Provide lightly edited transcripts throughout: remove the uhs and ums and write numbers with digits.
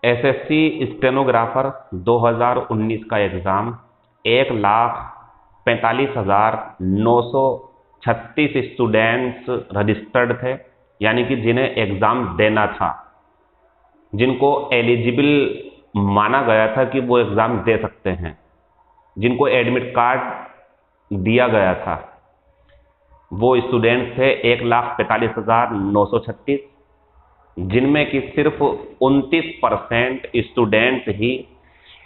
SSC stenographer 2019 का exam 1,45,936 students registered थे, यानी कि जिन्हें एग्ज़ाम देना था, जिनको एलिजिबल माना गया था कि वो एग्ज़ाम दे सकते हैं, जिनको एडमिट कार्ड दिया गया था, वो स्टूडेंट्स थे 1,45,936, जिनमें कि सिर्फ 29% स्टूडेंट ही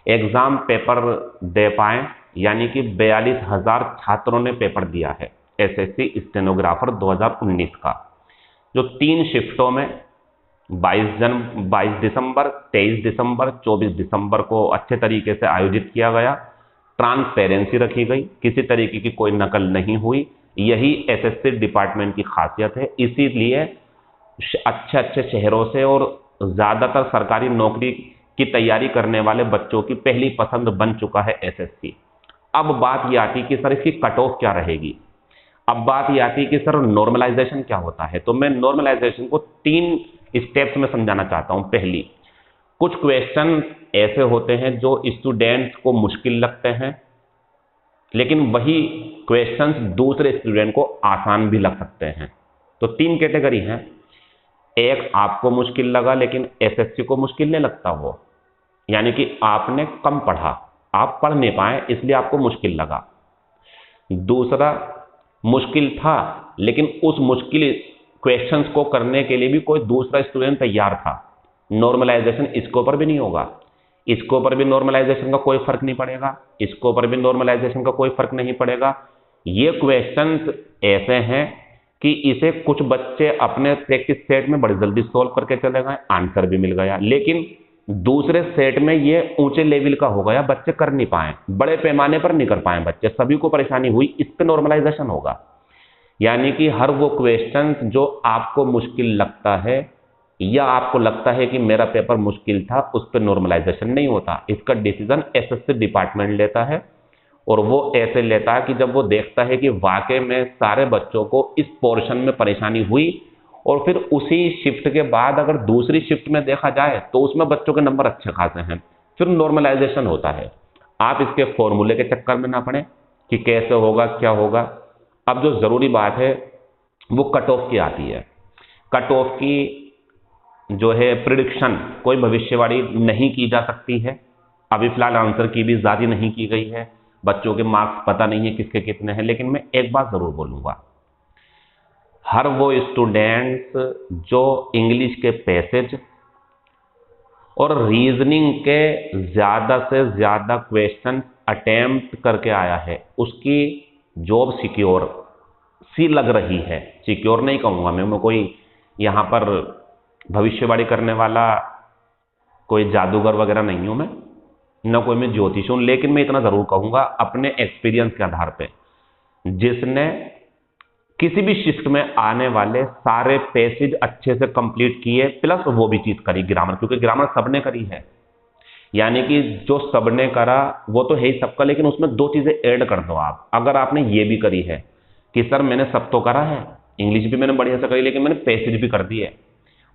एग्ज़ाम पेपर दे पाए, यानी कि 42,000 छात्रों ने पेपर दिया है एसएससी स्टेनोग्राफर 2019 का, जो 3 शिफ्टों में 22 दिसंबर, 23 दिसंबर, 24 दिसंबर को अच्छे तरीके से आयोजित किया गया। ट्रांसपेरेंसी रखी गई, किसी तरीके की कोई नकल नहीं हुई। यही एसएससी डिपार्टमेंट की खासियत है। इसीलिए अच्छे अच्छे शहरों से और ज़्यादातर सरकारी नौकरी की तैयारी करने वाले बच्चों की पहली पसंद बन चुका है एसएससी। अब बात यह आती कि सर इसकी कट ऑफ क्या रहेगी। अब बात यह आती कि सर नॉर्मलाइजेशन क्या होता है। तो मैं नॉर्मलाइजेशन को 3 स्टेप्स में समझाना चाहता हूं। पहली, कुछ क्वेश्चन ऐसे होते हैं जो स्टूडेंट्स को मुश्किल लगते हैं, लेकिन वही क्वेश्चंस दूसरे स्टूडेंट को आसान भी लग सकते हैं। तो 3 कैटेगरी हैं। एक, आपको मुश्किल लगा लेकिन एसएससी को मुश्किल नहीं लगता वो, यानी कि आपने कम पढ़ा, आप पढ़ नहीं पाए इसलिए आपको मुश्किल लगा। दूसरा, मुश्किल था लेकिन उस मुश्किल क्वेश्चंस को करने के लिए भी कोई दूसरा स्टूडेंट तैयार था। नॉर्मलाइजेशन इसके ऊपर भी नहीं होगा, इसके ऊपर भी नॉर्मलाइजेशन का कोई फर्क नहीं पड़ेगा, इसके ऊपर भी नॉर्मलाइजेशन का कोई फर्क नहीं पड़ेगा। ये क्वेश्चंस ऐसे हैं कि इसे कुछ बच्चे अपने प्रैक्टिस सेट में बड़ी जल्दी सॉल्व करके चले गए, आंसर भी मिल गया, लेकिन दूसरे सेट में ये ऊंचे लेवल का हो गया, बच्चे कर नहीं पाए, बड़े पैमाने पर नहीं कर पाए बच्चे, सभी को परेशानी हुई। इस पर नॉर्मलाइजेशन होगा। यानी कि हर वो क्वेश्चन जो आपको मुश्किल लगता है या आपको लगता है कि मेरा पेपर मुश्किल था, उस पर नॉर्मलाइजेशन नहीं होता। इसका डिसीजन एसएससी डिपार्टमेंट लेता है, और वो ऐसे लेता है कि जब वो देखता है कि वाकई में सारे बच्चों को इस पोर्शन में परेशानी हुई, और फिर उसी शिफ्ट के बाद अगर दूसरी शिफ्ट में देखा जाए तो उसमें बच्चों के नंबर अच्छे खासे हैं, फिर नॉर्मलाइजेशन होता है। आप इसके फॉर्मूले के चक्कर में ना पड़े कि कैसे होगा क्या होगा। अब जो जरूरी बात है वो कट ऑफ की आती है। कट ऑफ की जो है प्रिडिक्शन, कोई भविष्यवाणी नहीं की जा सकती है। अभी फिलहाल आंसर की भी ज़्यादा नहीं की गई है, बच्चों के मार्क्स पता नहीं है किसके कितने हैं, लेकिन मैं एक बात जरूर बोलूंगा, हर वो स्टूडेंट्स जो इंग्लिश के पैसेज और रीजनिंग के ज़्यादा से ज़्यादा क्वेश्चन अटेम्प्ट करके आया है, उसकी जॉब सिक्योर सी लग रही है। सिक्योर नहीं कहूँगा मैं कोई यहाँ पर भविष्यवाणी करने वाला कोई जादूगर वगैरह नहीं हूँ मैं, न कोई मैं ज्योतिष हूँ, लेकिन मैं इतना ज़रूर कहूँगा अपने एक्सपीरियंस के आधार पे, जिसने किसी भी शिफ्ट में आने वाले सारे पैसेज अच्छे से कंप्लीट किए, प्लस वो भी चीज़ करी ग्रामर, क्योंकि ग्रामर सबने करी है। यानी कि जो सबने करा वो तो है ही सबका, लेकिन उसमें 2 चीज़ें ऐड कर दो आप। अगर आपने ये भी करी है कि सर मैंने सब तो करा है, इंग्लिश भी मैंने बढ़िया से करी, लेकिन मैंने पैसेज भी कर दिए,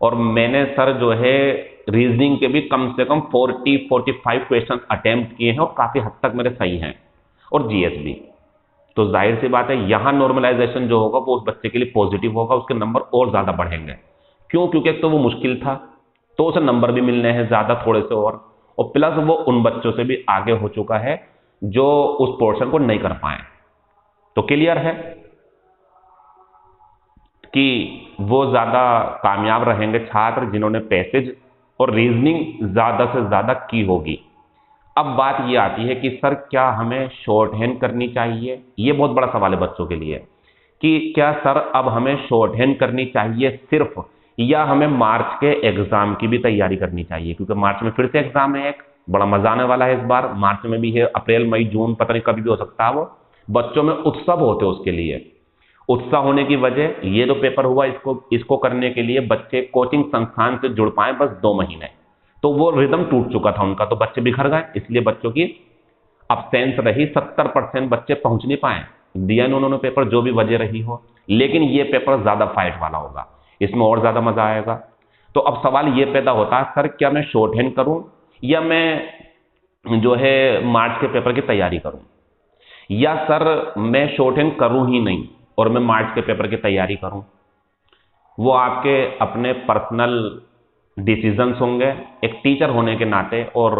और मैंने सर जो है रीजनिंग के भी कम से कम 40-45 क्वेश्चन अटेम्प्ट किए हैं और काफ़ी हद तक मेरे सही हैं, और जीएस भी, तो जाहिर सी बात है यहाँ नॉर्मलाइजेशन जो होगा वो उस बच्चे के लिए पॉजिटिव होगा, उसके नंबर और ज़्यादा बढ़ेंगे। क्यों? क्योंकि तो वो मुश्किल था तो उसे नंबर भी मिलने हैं ज़्यादा थोड़े से, और प्लस वो उन बच्चों से भी आगे हो चुका है जो उस पोर्शन को नहीं कर पाए। तो क्लियर है कि वो ज़्यादा कामयाब रहेंगे छात्र जिन्होंने पैसेज और रीजनिंग ज़्यादा से ज़्यादा की होगी। अब बात ये आती है कि सर क्या हमें शॉर्ट हैंड करनी चाहिए। ये बहुत बड़ा सवाल है बच्चों के लिए कि क्या सर अब हमें शॉर्ट हैंड करनी चाहिए सिर्फ, या हमें मार्च के एग्जाम की भी तैयारी करनी चाहिए, क्योंकि मार्च में फिर से एग्जाम है, एक बड़ा मजा आने वाला है इस बार। मार्च में भी है, अप्रैल मई जून पता नहीं कभी भी हो सकता है। वो बच्चों में उत्सव होते हैं, उसके लिए उत्साह होने की वजह ये तो पेपर हुआ, इसको करने के लिए बच्चे कोचिंग संस्थान से जुड़ पाए बस 2 महीने, तो वो रिदम टूट चुका था उनका, तो बच्चे बिखर गए, इसलिए बच्चों की अब्सेंस रही। 70% बच्चे पहुंच नहीं पाए, दिया नहीं उन्होंने पेपर, जो भी वजह रही हो। लेकिन ये पेपर ज्यादा फाइट वाला होगा, इसमें और ज्यादा मजा आएगा। तो अब सवाल ये पैदा होता है, सर क्या मैं शॉर्ट हैंड करूं या मैं जो है मार्च के पेपर की तैयारी करूं, या सर मैं शॉर्ट हैंड करूं ही नहीं और मैं मार्च के पेपर की तैयारी करूं। वो आपके अपने पर्सनल डिसीजंस होंगे एक टीचर होने के नाते। और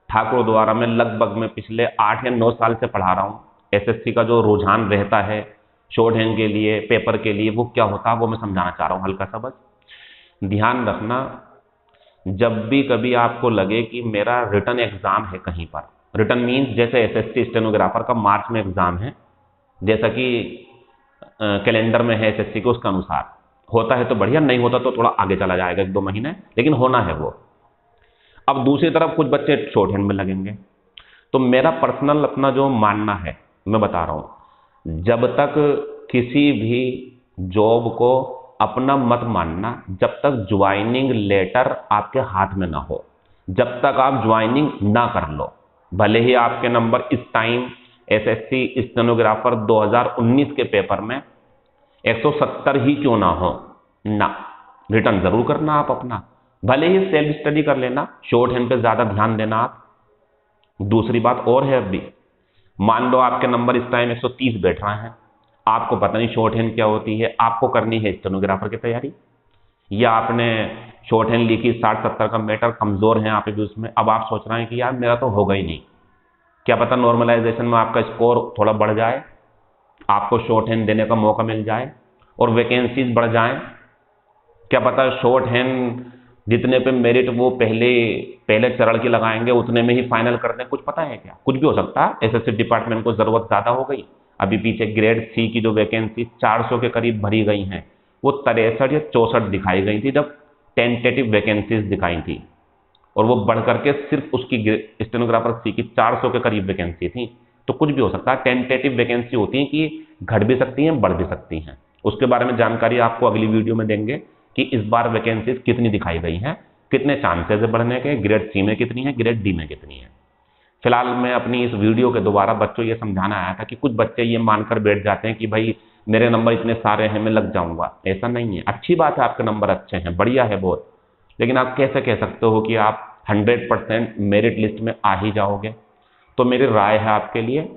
ठाकुर द्वारा मैं लगभग मैं पिछले 8 या 9 साल से पढ़ा रहा हूँ। एसएससी का जो रुझान रहता है शॉर्ट हैंड के लिए, पेपर के लिए, वो क्या होता है वो मैं समझाना चाह रहा हूँ हल्का सा। बस ध्यान रखना, जब भी कभी आपको लगे कि मेरा रिटन एग्जाम है कहीं पर, रिटन मीन्स जैसे एसएससी स्टेनोग्राफर का मार्च में एग्जाम है, जैसा कि कैलेंडर में है एसएससी के, उसके अनुसार होता है तो बढ़िया, नहीं होता तो थोड़ा आगे चला जाएगा 1-2 महीने, लेकिन होना है वो। अब दूसरी तरफ कुछ बच्चे शॉर्ट हैंड में लगेंगे। तो मेरा पर्सनल अपना जो मानना है मैं बता रहा हूं, जब तक किसी भी जॉब को अपना मत मानना जब तक ज्वाइनिंग लेटर आपके हाथ में ना हो, जब तक आप ज्वाइनिंग ना कर लो, भले ही आपके नंबर इस टाइम एसएससी स्टेनोग्राफर 2019 के पेपर में 170 ही क्यों ना हो, ना, रिटर्न जरूर करना आप अपना, भले ही सेल्फ स्टडी कर लेना, शॉर्ट हैंड पे ज्यादा ध्यान देना आप। दूसरी बात और है, अभी मान लो आपके नंबर इस टाइम 130 बैठ रहे हैं, आपको पता नहीं शॉर्ट हैंड क्या होती है, आपको करनी है स्टेनोग्राफर की तैयारी, या आपने शॉर्ट हैंड लिखी 60-70 का मैटर, कमजोर हैं आप भी उसमें, अब आप सोच रहे हैं कि यार मेरा तो होगा ही नहीं, क्या पता नॉर्मलाइजेशन में आपका स्कोर थोड़ा बढ़ जाए, आपको शॉर्ट हैंड देने का मौका मिल जाए और वैकेंसीज बढ़ जाएं, क्या पता शॉर्ट हैंड जितने पे मेरिट वो पहले चरण की लगाएंगे उतने में ही फाइनल कर दें, कुछ पता है क्या, कुछ भी हो सकता है। एसएससी डिपार्टमेंट को जरूरत ज्यादा हो गई, अभी पीछे ग्रेड सी की जो वैकेंसी 400 के करीब भरी गई हैं, वो 63 या 64 दिखाई गई थी जब टेंटेटिव वैकेंसीज दिखाई थी, और वो बढ़ करके सिर्फ उसकी स्टेनोग्राफर सी की 400 के करीब वैकेंसी थी। तो कुछ भी हो सकता है, टेंटेटिव वैकेंसी होती है कि घट भी सकती हैं बढ़ भी सकती हैं, उसके बारे में जानकारी आपको अगली वीडियो में देंगे कि इस बार वैकेंसीज कितनी दिखाई गई हैं, कितने चांसेस है बढ़ने के, ग्रेड सी में कितनी है, ग्रेड डी में कितनी है। फिलहाल मैं अपनी इस वीडियो के द्वारा बच्चों ये समझाना आया था कि कुछ बच्चे ये मानकर बैठ जाते हैं कि भाई मेरे नंबर इतने सारे हैं मैं लग जाऊंगा, ऐसा नहीं है। अच्छी बात है आपके नंबर अच्छे हैं, बढ़िया है बहुत, लेकिन आप कैसे कह सकते हो कि आप 100% मेरिट लिस्ट में आ ही जाओगे। तो मेरी राय है आपके लिए,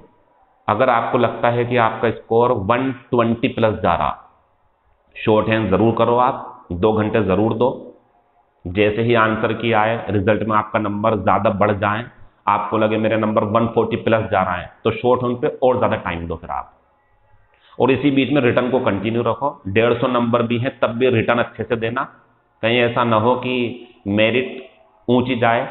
अगर आपको लगता है कि आपका स्कोर 120 प्लस जा रहा, शॉर्ट हैंड जरूर करो, आप 2 घंटे जरूर दो, जैसे ही आंसर की आए रिजल्ट में आपका नंबर ज्यादा बढ़ जाए, आपको लगे मेरे नंबर 140 प्लस जा रहा है, तो शॉर्ट हैंड पे और ज्यादा टाइम दो फिर आप, और इसी बीच में रिटर्न को कंटिन्यू रखो। 150 नंबर भी है तब भी रिटर्न अच्छे से देना, कहीं ऐसा ना हो कि मेरिट ऊंची जाए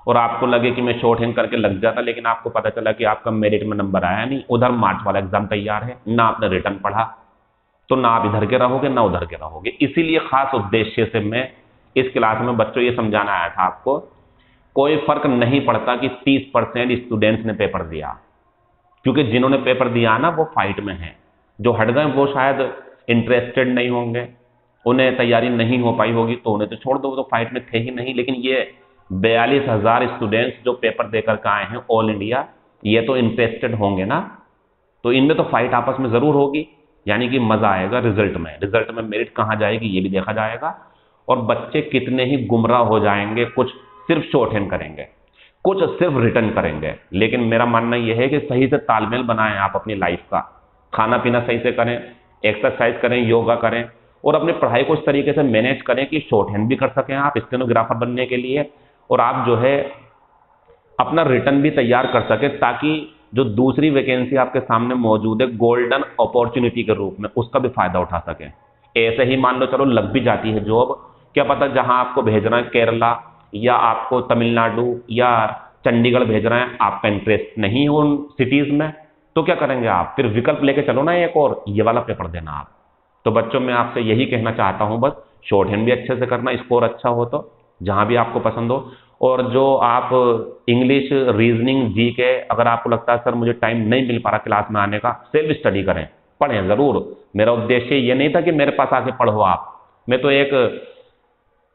और आपको लगे कि मैं शॉर्ट हैंड करके लग जाता, लेकिन आपको पता चला कि आपका मेरिट में नंबर आया नहीं, उधर मार्च वाला एग्जाम तैयार है, ना आपने रिटर्न पढ़ा, तो ना आप इधर के रहोगे ना उधर के रहोगे। इसीलिए खास उद्देश्य से मैं इस क्लास में बच्चों ये समझाना आया था आपको, कोई फर्क नहीं पड़ता कि 30% स्टूडेंट्स ने पेपर दिया, क्योंकि जिन्होंने पेपर दिया ना वो फाइट में हैं, जो हट गए वो शायद इंटरेस्टेड नहीं होंगे, उन्हें तैयारी नहीं हो पाई होगी तो उन्हें तो छोड़ दो, वो तो फाइट में थे ही नहीं। लेकिन ये 42,000 स्टूडेंट्स जो पेपर देकर के आए हैं ऑल इंडिया, ये तो इंटरेस्टेड होंगे ना, तो इनमें तो फाइट आपस में जरूर होगी, यानी कि मजा आएगा रिजल्ट में मेरिट कहाँ जाएगी ये भी देखा जाएगा, और बच्चे कितने ही गुमराह हो जाएंगे, कुछ सिर्फ शॉर्ट हैंड करेंगे, कुछ सिर्फ रिटर्न करेंगे। लेकिन मेरा मानना यह है कि सही से तालमेल बनाएं आप अपनी लाइफ का, खाना पीना सही से करें, एक्सरसाइज करें, योगा करें, और अपनी पढ़ाई को इस तरीके से मैनेज करें कि शॉर्ट हैंड भी कर सकें आप स्टेनोग्राफर बनने के लिए, और आप जो है अपना रिटर्न भी तैयार कर सके, ताकि जो दूसरी वैकेंसी आपके सामने मौजूद है गोल्डन अपॉर्चुनिटी के रूप में, उसका भी फायदा उठा सके। ऐसे ही मान लो चलो लग भी जाती है जॉब, क्या पता जहां आपको भेजना है केरला या आपको तमिलनाडु या चंडीगढ़ भेज रहे हैं, आपका इंटरेस्ट नहीं है उन सिटीज में, तो क्या करेंगे आप, फिर विकल्प लेके चलो ना एक और, ये वाला पेपर देना आप। तो बच्चों मैं आपसे यही कहना चाहता हूं, बस शॉर्ट हैंड भी अच्छे से करना, स्कोर अच्छा हो तो जहां भी आपको पसंद हो, और जो आप इंग्लिश, रीजनिंग, जी के, अगर आपको लगता है सर मुझे टाइम नहीं मिल पा रहा क्लास में आने का, सेल्फ स्टडी करें, पढ़ें जरूर। मेरा उद्देश्य ये नहीं था कि मेरे पास आके पढ़ो आप, मैं तो एक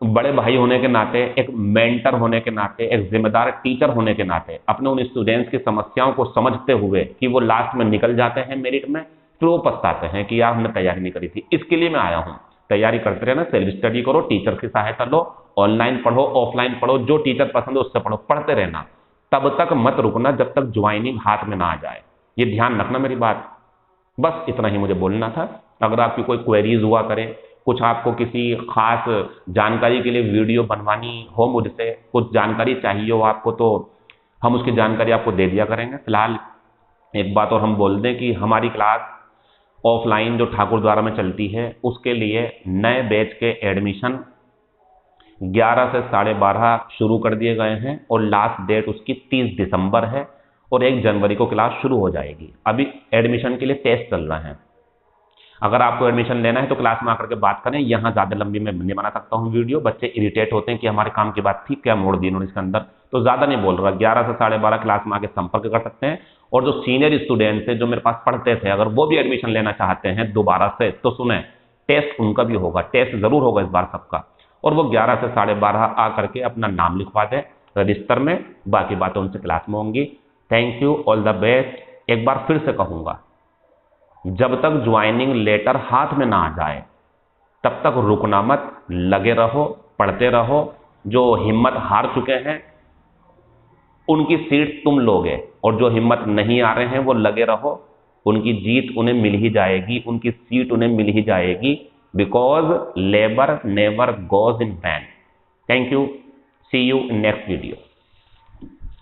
बड़े भाई होने के नाते, एक मेंटर होने के नाते, एक जिम्मेदार टीचर होने के नाते अपने उन स्टूडेंट्स की समस्याओं को समझते हुए कि वो लास्ट में निकल जाते हैं मेरिट में, फिर वो पछताते हैं कि यार हमने तैयारी नहीं करी थी, इसके लिए मैं आया हूं। तैयारी करते रहना, सेल्फ स्टडी करो, टीचर की सहायता लो, ऑनलाइन पढ़ो, ऑफलाइन पढ़ो, जो टीचर पसंद है उससे पढ़ो, पढ़ते रहना, तब तक मत रुकना जब तक ज्वाइनिंग हाथ में ना आ जाए। ये ध्यान रखना मेरी बात। बस इतना ही मुझे बोलना था। अगर आपकी कोई क्वेरीज हुआ करे, कुछ आपको किसी खास जानकारी के लिए वीडियो बनवानी हो मुझसे, कुछ जानकारी चाहिए हो आपको, तो हम उसकी जानकारी आपको दे दिया करेंगे। फिलहाल एक बात और हम बोल दें कि हमारी क्लास ऑफलाइन जो ठाकुर द्वारा में चलती है, उसके लिए नए बैच के एडमिशन 11 से 12:30 शुरू कर दिए गए हैं और लास्ट डेट उसकी 30 दिसंबर है और 1 जनवरी को क्लास शुरू हो जाएगी। अभी एडमिशन के लिए टेस्ट चल रहे हैं। अगर आपको एडमिशन लेना है तो क्लास में आकर के बात करें, यहाँ ज़्यादा लंबी मैं नहीं बना सकता हूँ वीडियो, बच्चे इरिटेट होते हैं कि हमारे काम की बात थी क्या मोड़ दी इन्होंने इसके अंदर, तो ज़्यादा नहीं बोल रहा। 11 से 12:30 क्लास में आके संपर्क कर सकते हैं। और जो सीनियर स्टूडेंट्स हैं जो मेरे पास पढ़ते थे, अगर वो भी एडमिशन लेना चाहते हैं दोबारा से, तो सुने, टेस्ट उनका भी होगा, टेस्ट जरूर होगा इस बार सबका, और वो 11 से 12:30 आ करके अपना नाम लिखवा दें रजिस्टर में, बाकी बातें उनसे क्लास में होंगी। Thank you, all the best. एक बार फिर से कहूँगा, जब तक ज्वाइनिंग लेटर हाथ में ना आ जाए तब तक रुकना मत, लगे रहो, पढ़ते रहो। जो हिम्मत हार चुके हैं उनकी सीट तुम लोगे, और जो हिम्मत नहीं आ रहे हैं वो लगे रहो, उनकी जीत उन्हें मिल ही जाएगी, उनकी सीट उन्हें मिल ही जाएगी, because labour never goes in vain. Thank you, see you in next video.